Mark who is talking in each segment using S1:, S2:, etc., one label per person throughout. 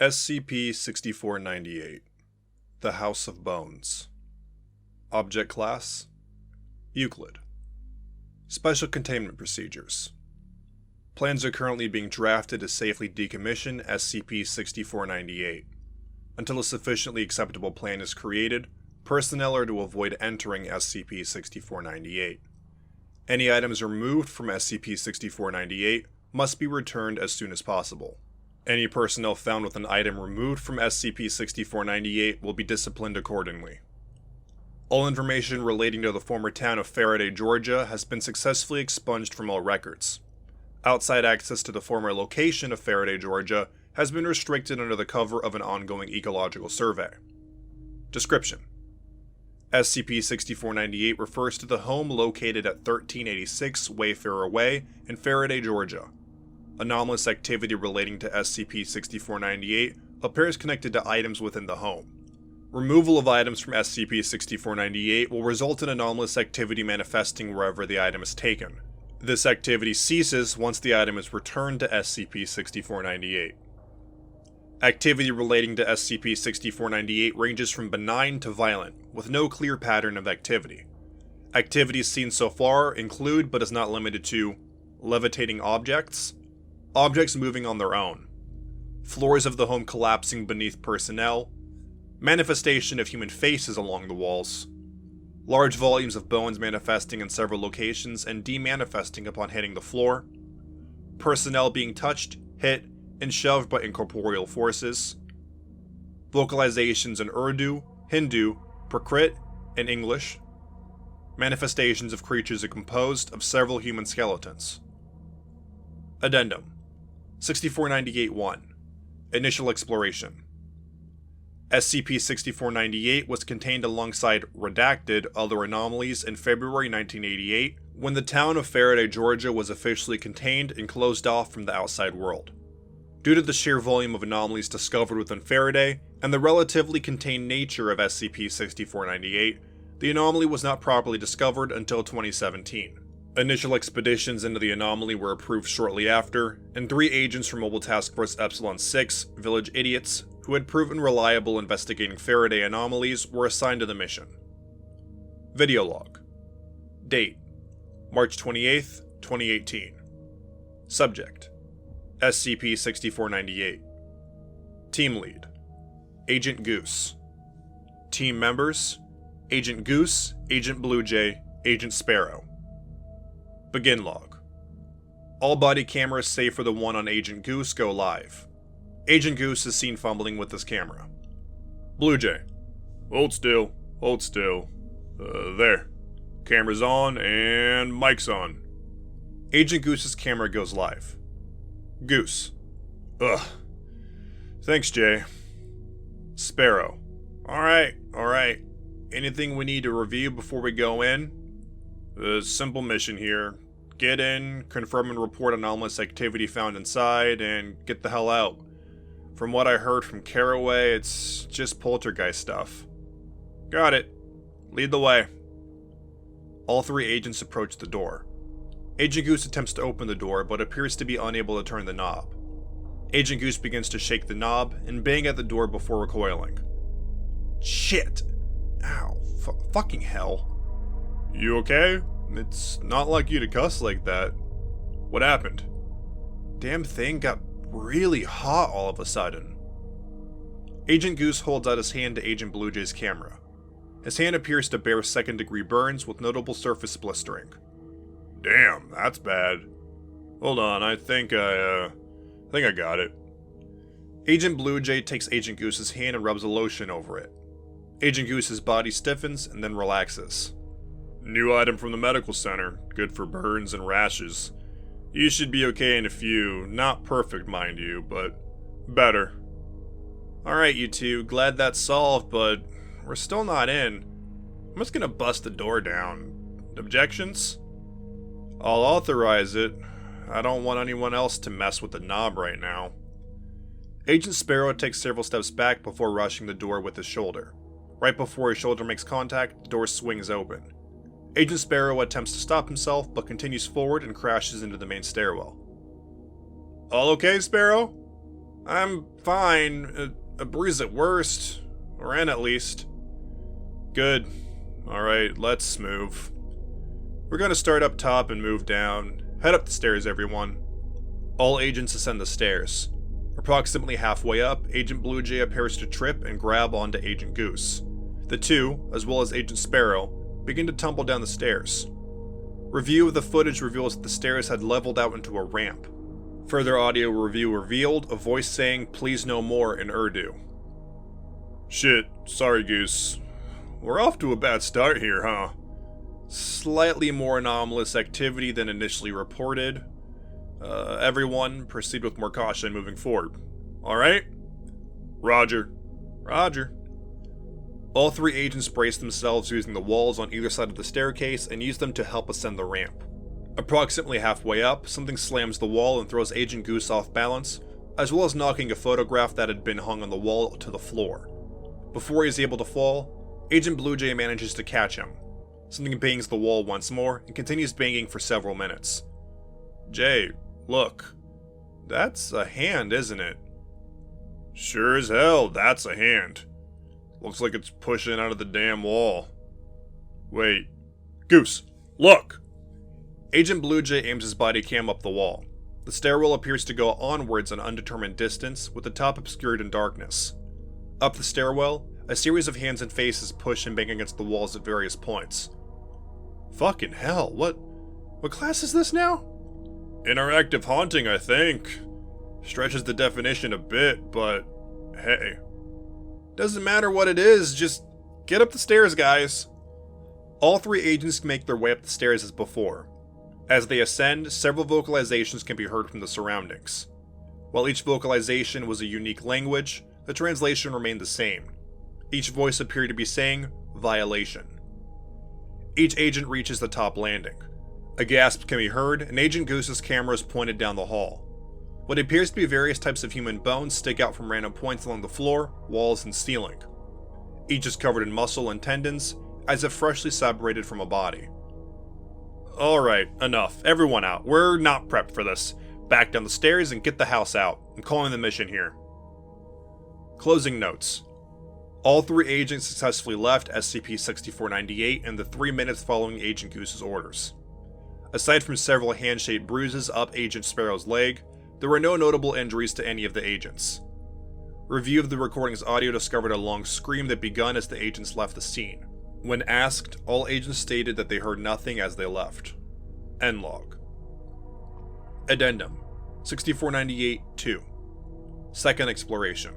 S1: SCP-6498 The House of Bones. Object Class Euclid. Special Containment Procedures. Plans are currently being drafted to safely decommission SCP-6498. Until a sufficiently acceptable plan is created, personnel are to avoid entering SCP-6498. Any items removed from SCP-6498 must be returned as soon as possible. Any personnel found with an item removed from SCP-6498 will be disciplined accordingly. All information relating to the former town of Faraday, Georgia has been successfully expunged from all records. Outside access to the former location of Faraday, Georgia has been restricted under the cover of an ongoing ecological survey. Description: SCP-6498 refers to the home located at 1386 Wayfarer Way in Faraday, Georgia. Anomalous activity relating to SCP-6498 appears connected to items within the home. Removal of items from SCP-6498 will result in anomalous activity manifesting wherever the item is taken. This activity ceases once the item is returned to SCP-6498. Activity relating to SCP-6498 ranges from benign to violent, with no clear pattern of activity. Activities seen so far include, but is not limited to, levitating objects, objects moving on their own, floors of the home collapsing beneath personnel, manifestation of human faces along the walls, large volumes of bones manifesting in several locations and demanifesting upon hitting the floor, personnel being touched, hit, and shoved by incorporeal forces, vocalizations in Urdu, Hindu, Prakrit, and English, manifestations of creatures composed of several human skeletons. Addendum 6498-1 Initial Exploration. SCP-6498 was contained alongside redacted other anomalies in February 1988 when the town of Faraday, Georgia was officially contained and closed off from the outside world. Due to the sheer volume of anomalies discovered within Faraday and the relatively contained nature of SCP-6498, the anomaly was not properly discovered until 2017. Initial expeditions into the anomaly were approved shortly after, and 3 agents from Mobile Task Force Epsilon-6, Village Idiots, who had proven reliable investigating Faraday anomalies, were assigned to the mission. Video log. Date: March 28, 2018. Subject: SCP-6498. Team Lead: Agent Goose. Team Members: Agent Goose, Agent Bluejay, Agent Sparrow. Begin log. All body cameras save for the one on Agent Goose go live. Agent Goose is seen fumbling with his camera. Bluejay: Hold still, hold still. There. Camera's on and mic's on. Agent Goose's camera goes live. Goose: Ugh. Thanks, Jay. Sparrow: Alright. Anything we need to review before we go in? A simple mission here. Get in, confirm and report anomalous activity found inside, and get the hell out. From what I heard from Caraway, it's just poltergeist stuff. Got it. Lead the way. All 3 agents approach the door. Agent Goose attempts to open the door, but appears to be unable to turn the knob. Agent Goose begins to shake the knob and bang at the door before recoiling. Shit! Ow. Fucking hell. You okay? It's not like you to cuss like that. What happened? Damn thing got really hot all of a sudden. Agent Goose holds out his hand to Agent Bluejay's camera. His hand appears to bear second-degree burns with notable surface blistering. Damn, that's bad. Hold on, I think I got it. Agent Bluejay takes Agent Goose's hand and rubs a lotion over it. Agent Goose's body stiffens and then relaxes. New item from the medical center, good for burns and rashes. You should be okay in a few, not perfect mind you, but better. Alright you two, glad that's solved, but we're still not in. I'm just gonna bust the door down. Objections? I'll authorize it. I don't want anyone else to mess with the knob right now. Agent Sparrow takes several steps back before rushing the door with his shoulder. Right before his shoulder makes contact, the door swings open. Agent Sparrow attempts to stop himself, but continues forward and crashes into the main stairwell. All okay, Sparrow? I'm fine. A bruise at worst. Or in at least. Good. Alright, let's move. We're gonna start up top and move down. Head up the stairs, everyone. All agents ascend the stairs. Approximately halfway up, Agent Blue Jay appears to trip and grab onto Agent Goose. The two, as well as Agent Sparrow, begin to tumble down the stairs. Review of the footage reveals that the stairs had leveled out into a ramp. Further audio review revealed a voice saying, "Please no more" in Urdu. Shit, sorry Goose. We're off to a bad start here, huh? Slightly more anomalous activity than initially reported. Everyone, proceed with more caution moving forward. Alright? Roger. Roger. All three agents brace themselves using the walls on either side of the staircase and use them to help ascend the ramp. Approximately halfway up, something slams the wall and throws Agent Goose off balance, as well as knocking a photograph that had been hung on the wall to the floor. Before he is able to fall, Agent Blue Jay manages to catch him. Something bangs the wall once more and continues banging for several minutes. Jay, look. That's a hand, isn't it? Sure as hell, that's a hand. Looks like it's pushing out of the damn wall. Wait. Goose, look! Agent Blue Jay aims his body cam up the wall. The stairwell appears to go onwards an undetermined distance, with the top obscured in darkness. Up the stairwell, a series of hands and faces push and bang against the walls at various points. Fucking hell, what class is this now? Interactive haunting, I think. Stretches the definition a bit, but hey. Doesn't matter what it is, just get up the stairs, guys. All three agents make their way up the stairs as before. As they ascend, several vocalizations can be heard from the surroundings. While each vocalization was a unique language, the translation remained the same. Each voice appeared to be saying, "Violation." Each agent reaches the top landing. A gasp can be heard, and Agent Goose's camera is pointed down the hall. What appears to be various types of human bones stick out from random points along the floor, walls, and ceiling. Each is covered in muscle and tendons, as if freshly separated from a body. Alright, enough. Everyone out. We're not prepped for this. Back down the stairs and get the house out. I'm calling the mission here. Closing notes. All three agents successfully left SCP-6498 in the 3 minutes following Agent Goose's orders. Aside from several hand-shaped bruises up Agent Sparrow's leg, there were no notable injuries to any of the agents. Review of the recording's audio discovered a long scream that begun as the agents left the scene. When asked, all agents stated that they heard nothing as they left. End log. Addendum 6498-2. Second exploration.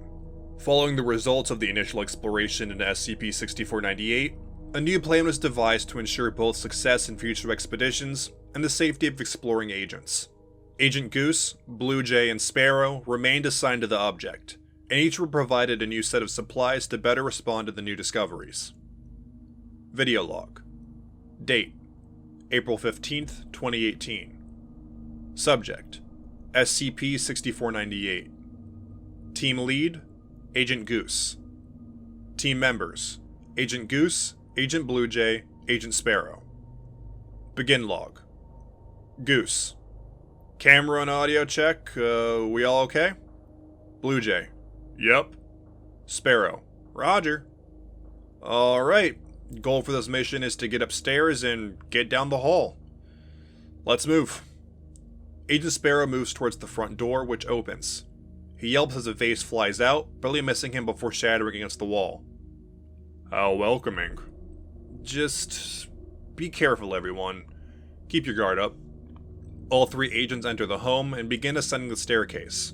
S1: Following the results of the initial exploration in SCP-6498, a new plan was devised to ensure both success in future expeditions and the safety of exploring agents. Agent Goose, Blue Jay, and Sparrow remained assigned to the object, and each were provided a new set of supplies to better respond to the new discoveries. Video log. Date: April 15th, 2018. Subject: SCP-6498. Team Lead: Agent Goose. Team Members: Agent Goose, Agent Blue Jay, Agent Sparrow. Begin log. Goose: Camera and audio check, we all okay? Blue Jay: Yep. Sparrow: Roger. Alright, goal for this mission is to get upstairs and get down the hall. Let's move. Agent Sparrow moves towards the front door, which opens. He yelps as a vase flies out, barely missing him before shattering against the wall. How welcoming. Just be careful, everyone. Keep your guard up. All three agents enter the home and begin ascending the staircase.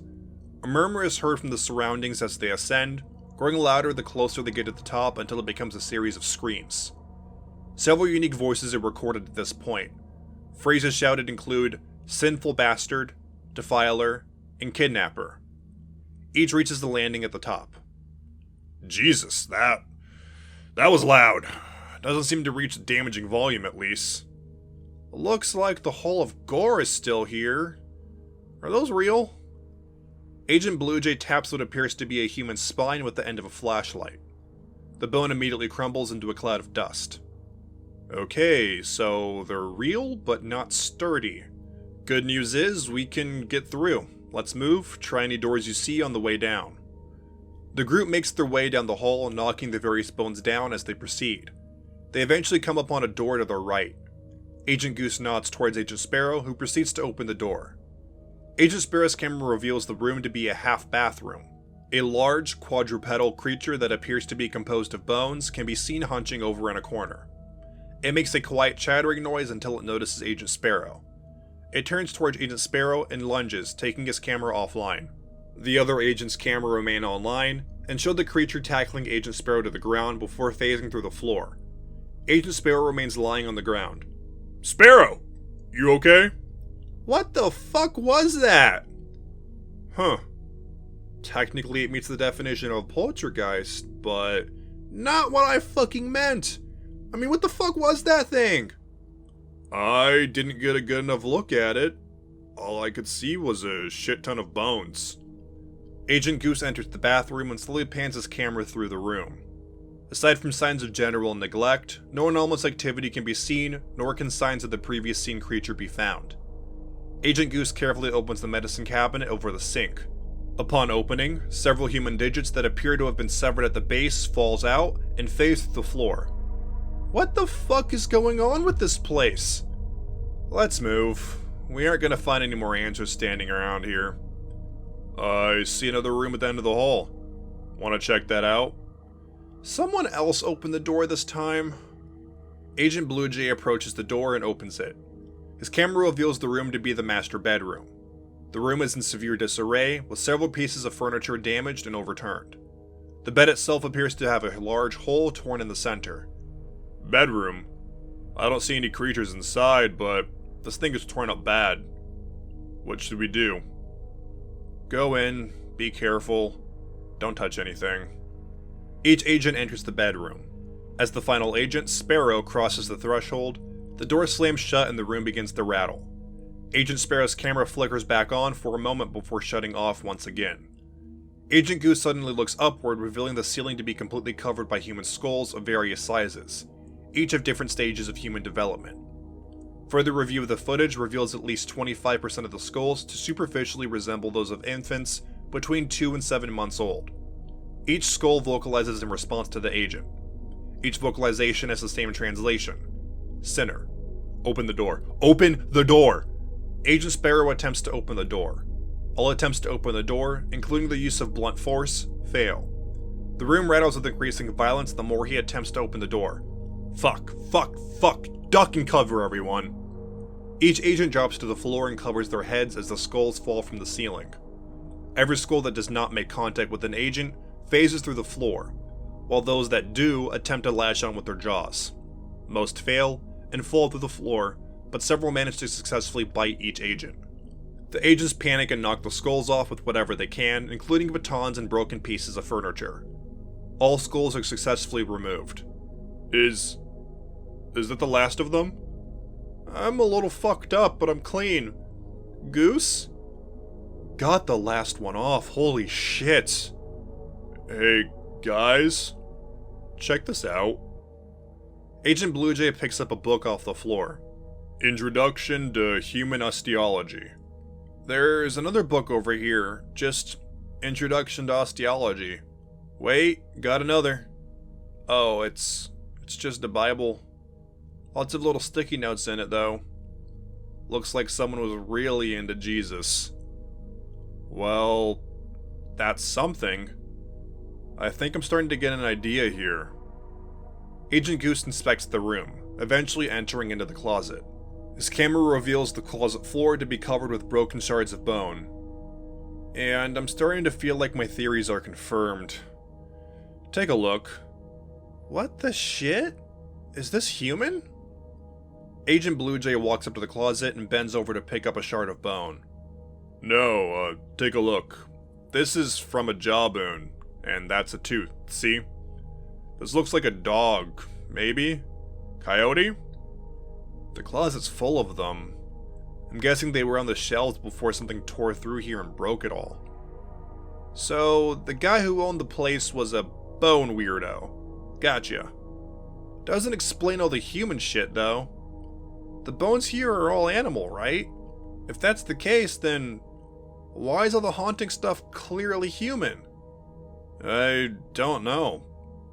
S1: A murmur is heard from the surroundings as they ascend, growing louder the closer they get to the top until it becomes a series of screams. Several unique voices are recorded at this point. Phrases shouted include "sinful bastard," "defiler," and "kidnapper." Each reaches the landing at the top. Jesus, that was loud. Doesn't seem to reach the damaging volume, at least. Looks like the Hall of Gore is still here. Are those real? Agent Blue Jay taps what appears to be a human spine with the end of a flashlight. The bone immediately crumbles into a cloud of dust. Okay, so they're real, but not sturdy. Good news is, we can get through. Let's move, try any doors you see on the way down. The group makes their way down the hall, knocking the various bones down as they proceed. They eventually come upon a door to their right. Agent Goose nods towards Agent Sparrow, who proceeds to open the door. Agent Sparrow's camera reveals the room to be a half bathroom. A large, quadrupedal creature that appears to be composed of bones can be seen hunching over in a corner. It makes a quiet chattering noise until it notices Agent Sparrow. It turns towards Agent Sparrow and lunges, taking his camera offline. The other agent's camera remain online, and showed the creature tackling Agent Sparrow to the ground before phasing through the floor. Agent Sparrow remains lying on the ground. Sparrow! You okay? What the fuck was that? Huh. Technically it meets the definition of poltergeist, but not what I fucking meant. I mean, what the fuck was that thing? I didn't get a good enough look at it. All I could see was a shit ton of bones. Agent Goose enters the bathroom and slowly pans his camera through the room. Aside from signs of general neglect, no anomalous activity can be seen, nor can signs of the previous seen creature be found. Agent Goose carefully opens the medicine cabinet over the sink. Upon opening, several human digits that appear to have been severed at the base falls out and phase through the floor. What the fuck is going on with this place? Let's move. We aren't gonna find any more answers standing around here. I see another room at the end of the hall. Wanna check that out? Someone else opened the door this time. Agent Bluejay approaches the door and opens it. His camera reveals the room to be the master bedroom. The room is in severe disarray, with several pieces of furniture damaged and overturned. The bed itself appears to have a large hole torn in the center. Bedroom? I don't see any creatures inside, but this thing is torn up bad. What should we do? Go in, be careful, don't touch anything. Each agent enters the bedroom. As the final agent, Sparrow, crosses the threshold, the door slams shut and the room begins to rattle. Agent Sparrow's camera flickers back on for a moment before shutting off once again. Agent Goose suddenly looks upward, revealing the ceiling to be completely covered by human skulls of various sizes, each of different stages of human development. Further review of the footage reveals at least 25% of the skulls to superficially resemble those of infants between 2 and 7 months old. Each skull vocalizes in response to the agent. Each vocalization has the same translation. Sinner. Open the door. Open the door! Agent Sparrow attempts to open the door. All attempts to open the door, including the use of blunt force, fail. The room rattles with increasing violence the more he attempts to open the door. Fuck, fuck, fuck, duck and cover, everyone! Each agent drops to the floor and covers their heads as the skulls fall from the ceiling. Every skull that does not make contact with an agent phases through the floor, while those that do attempt to latch on with their jaws. Most fail and fall through the floor, but several manage to successfully bite each agent. The agents panic and knock the skulls off with whatever they can, including batons and broken pieces of furniture. All skulls are successfully removed. Is that the last of them? I'm a little fucked up, but I'm clean. Goose? Got the last one off, holy shit. Hey, guys? Check this out. Agent Bluejay picks up a book off the floor. Introduction to Human Osteology. There's another book over here, just Introduction to Osteology. Wait, got another. Oh, it's just a Bible. Lots of little sticky notes in it, though. Looks like someone was really into Jesus. Well, that's something. I think I'm starting to get an idea here. Agent Goose inspects the room, eventually entering into the closet. His camera reveals the closet floor to be covered with broken shards of bone. And I'm starting to feel like my theories are confirmed. Take a look. What the shit? Is this human? Agent Bluejay walks up to the closet and bends over to pick up a shard of bone. No, take a look. This is from a jawbone, and that's a tooth, see? This looks like a dog, maybe? Coyote? The closet's full of them. I'm guessing they were on the shelves before something tore through here and broke it all. So, the guy who owned the place was a bone weirdo. Gotcha. Doesn't explain all the human shit, though. The bones here are all animal, right? If that's the case, then Why is all the haunting stuff clearly human? I don't know,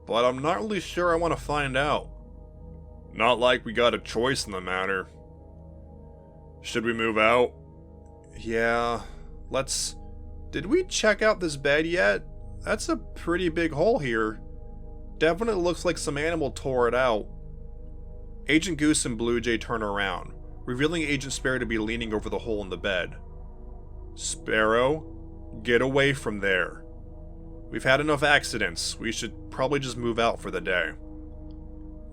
S1: but I'm not really sure I want to find out. Not like we got a choice in the matter. Should we move out? Yeah, let's... Did we check out this bed yet? That's a pretty big hole here. Definitely looks like some animal tore it out. Agent Goose and Blue Jay turn around, revealing Agent Sparrow to be leaning over the hole in the bed. Sparrow, get away from there. We've had enough accidents. We should probably just move out for the day.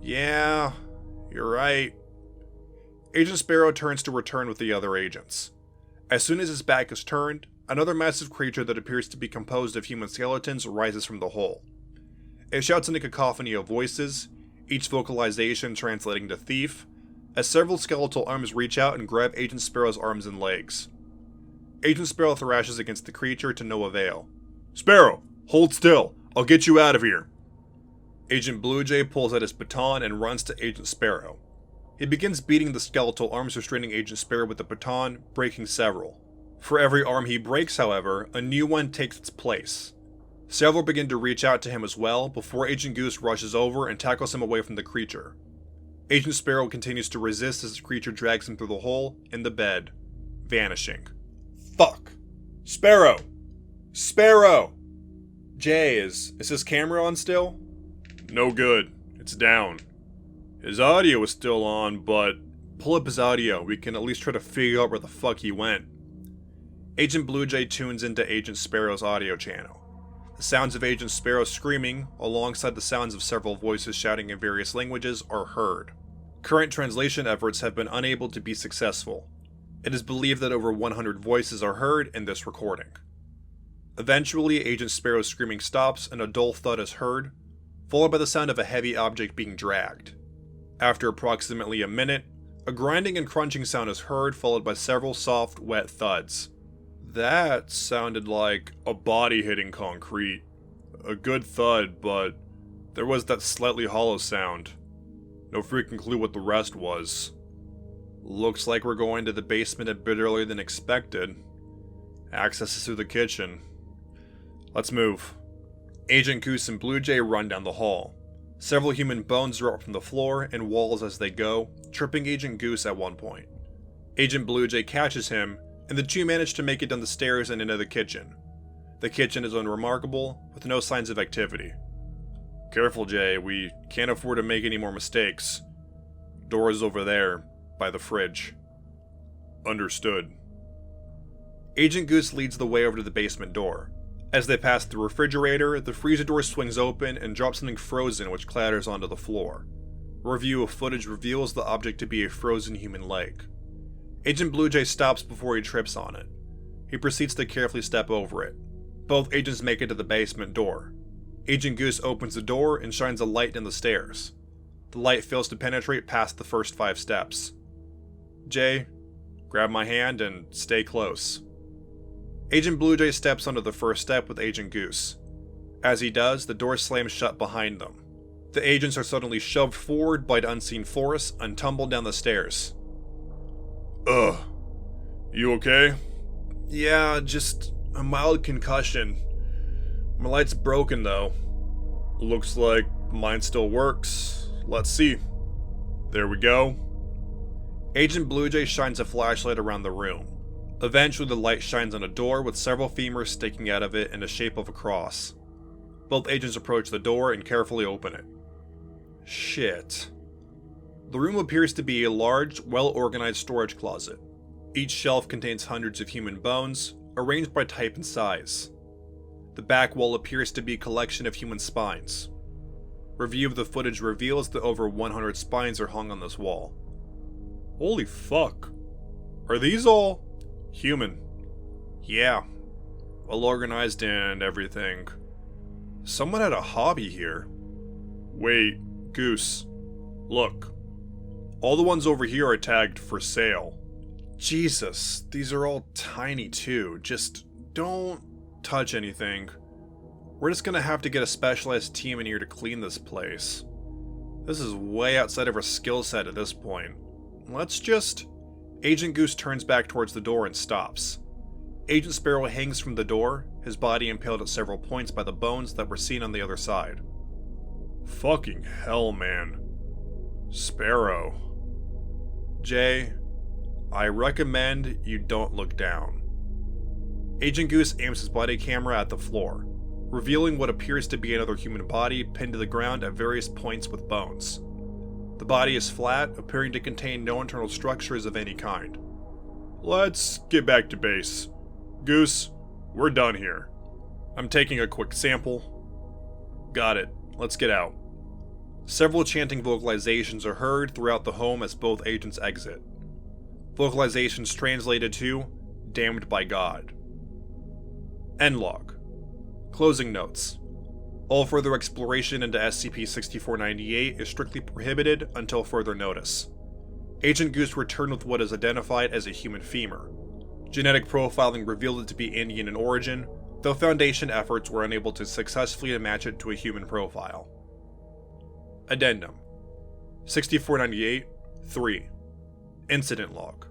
S1: Yeah, you're right. Agent Sparrow turns to return with the other agents. As soon as his back is turned, another massive creature that appears to be composed of human skeletons rises from the hole. It shouts in a cacophony of voices, each vocalization translating to thief, as several skeletal arms reach out and grab Agent Sparrow's arms and legs. Agent Sparrow thrashes against the creature to no avail. Sparrow, hold still. I'll get you out of here. Agent Blue Jay pulls out his baton and runs to Agent Sparrow. He begins beating the skeletal arms restraining Agent Sparrow with the baton, breaking several. For every arm he breaks, however, a new one takes its place. Several begin to reach out to him as well, before Agent Goose rushes over and tackles him away from the creature. Agent Sparrow continues to resist as the creature drags him through the hole in the bed, vanishing. Fuck! Sparrow! Sparrow! Jay, is his camera on still? No good. It's down. His audio is still on, but pull up his audio. We can at least try to figure out where the fuck he went. Agent Blue Jay tunes into Agent Sparrow's audio channel. The sounds of Agent Sparrow screaming, alongside the sounds of several voices shouting in various languages, are heard. Current translation efforts have been unable to be successful. It is believed that over 100 voices are heard in this recording. Eventually, Agent Sparrow's screaming stops and a dull thud is heard, followed by the sound of a heavy object being dragged. After approximately a minute, a grinding and crunching sound is heard, followed by several soft, wet thuds. That sounded like a body hitting concrete. A good thud, but there was that slightly hollow sound. No freaking clue what the rest was. Looks like we're going to the basement a bit earlier than expected. Access is through the kitchen. Let's move. Agent Goose and Blue Jay run down the hall. Several human bones drop from the floor and walls as they go, tripping Agent Goose at one point. Agent Blue Jay catches him, and the two manage to make it down the stairs and into the kitchen. The kitchen is unremarkable, with no signs of activity. Careful, Jay, we can't afford to make any more mistakes. Door is over there, by the fridge. Understood. Agent Goose leads the way over to the basement door. As they pass the refrigerator, the freezer door swings open and drops something frozen which clatters onto the floor. A review of footage reveals the object to be a frozen human leg. Agent Blue Jay stops before he trips on it. He proceeds to carefully step over it. Both agents make it to the basement door. Agent Goose opens the door and shines a light down the stairs. The light fails to penetrate past the first 5 steps. Jay, grab my hand and stay close. Agent Blue Jay steps onto the first step with Agent Goose. As he does, the door slams shut behind them. The agents are suddenly shoved forward by an unseen force and tumble down the stairs. Ugh. You okay? Yeah, just a mild concussion. My light's broken though. Looks like mine still works. Let's see. There we go. Agent Blue Jay shines a flashlight around the room. Eventually the light shines on a door with several femurs sticking out of it in the shape of a cross. Both agents approach the door and carefully open it. Shit. The room appears to be a large, well-organized storage closet. Each shelf contains hundreds of human bones, arranged by type and size. The back wall appears to be a collection of human spines. Review of the footage reveals that over 100 spines are hung on this wall. Holy fuck. Are these all human? Yeah. Well organized and everything. Someone had a hobby here. Wait, Goose. Look. All the ones over here are tagged for sale. Jesus, these are all tiny too. Just don't touch anything. We're just gonna have to get a specialized team in here to clean this place. This is way outside of our skill set at this point. Let's just... Agent Goose turns back towards the door and stops. Agent Sparrow hangs from the door, his body impaled at several points by the bones that were seen on the other side. Fucking hell, man. Sparrow. Jay, I recommend you don't look down. Agent Goose aims his body camera at the floor, revealing what appears to be another human body pinned to the ground at various points with bones. The body is flat, appearing to contain no internal structures of any kind. Let's get back to base. Goose, we're done here. I'm taking a quick sample. Got it. Let's get out. Several chanting vocalizations are heard throughout the home as both agents exit. Vocalizations translated to, "Damned by God." End log. Closing notes. All further exploration into SCP-6498 is strictly prohibited until further notice. Agent Goose returned with what is identified as a human femur. Genetic profiling revealed it to be Indian in origin, though Foundation efforts were unable to successfully match it to a human profile. Addendum 6498-3 Incident Log.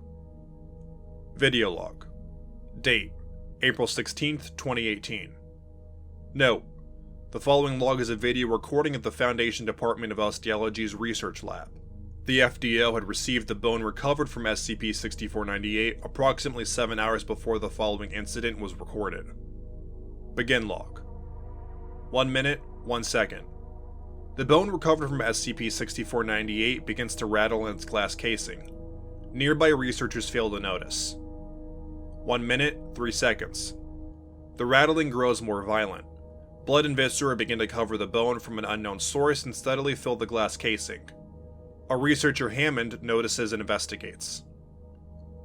S1: Video Log. Date: April 16th, 2018. Note: the following log is a video recording of the Foundation Department of Osteology's research lab. The FDO had received the bone recovered from SCP-6498 approximately 7 hours before the following incident was recorded. Begin log. 1 minute, 1 second. The bone recovered from SCP-6498 begins to rattle in its glass casing. Nearby researchers fail to notice. 1 minute, 3 seconds. The rattling grows more violent. Blood and viscera begin to cover the bone from an unknown source and steadily fill the glass casing. A researcher, Hammond, notices and investigates.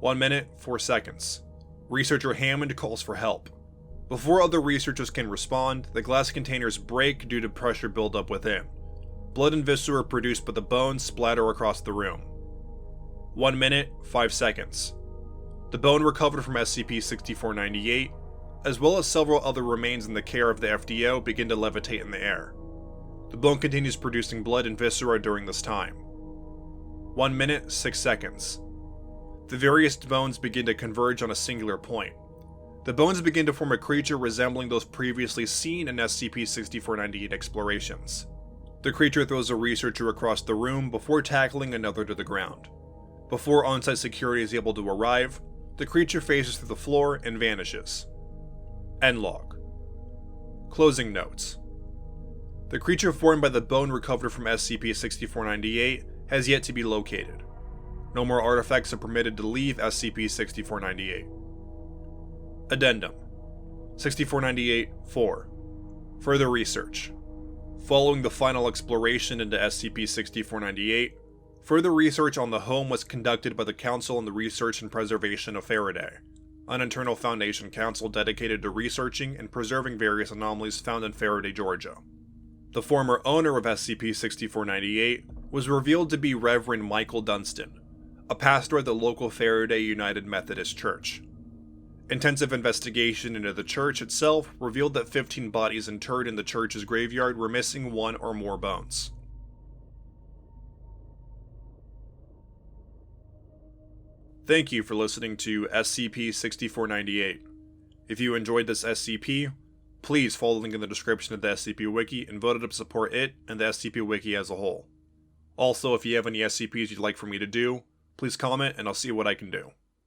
S1: 1 minute, 4 seconds. Researcher Hammond calls for help. Before other researchers can respond, the glass containers break due to pressure buildup within. Blood and viscera produced by the bones splatter across the room. 1 minute, 5 seconds. The bone recovered from SCP-6498, as well as several other remains in the care of the FDO, begin to levitate in the air. The bone continues producing blood and viscera during this time. 1 minute, 6 seconds. The various bones begin to converge on a singular point. The bones begin to form a creature resembling those previously seen in SCP-6498 explorations. The creature throws a researcher across the room before tackling another to the ground. Before on-site security is able to arrive, the creature phases through the floor and vanishes. End log. Closing notes. The creature formed by the bone recovered from SCP-6498 has yet to be located. No more artifacts are permitted to leave SCP-6498. Addendum 6498-4 Further research. Following the final exploration into SCP-6498, further research on the home was conducted by the Council on the Research and Preservation of Faraday, an internal Foundation council dedicated to researching and preserving various anomalies found in Faraday, Georgia. The former owner of SCP-6498 was revealed to be Reverend Michael Dunstan, a pastor at the local Faraday United Methodist Church. Intensive investigation into the church itself revealed that 15 bodies interred in the church's graveyard were missing one or more bones. Thank you for listening to SCP-6498. If you enjoyed this SCP, please follow the link in the description of the SCP Wiki and vote to support it and the SCP Wiki as a whole. Also, if you have any SCPs you'd like for me to do, please comment and I'll see what I can do.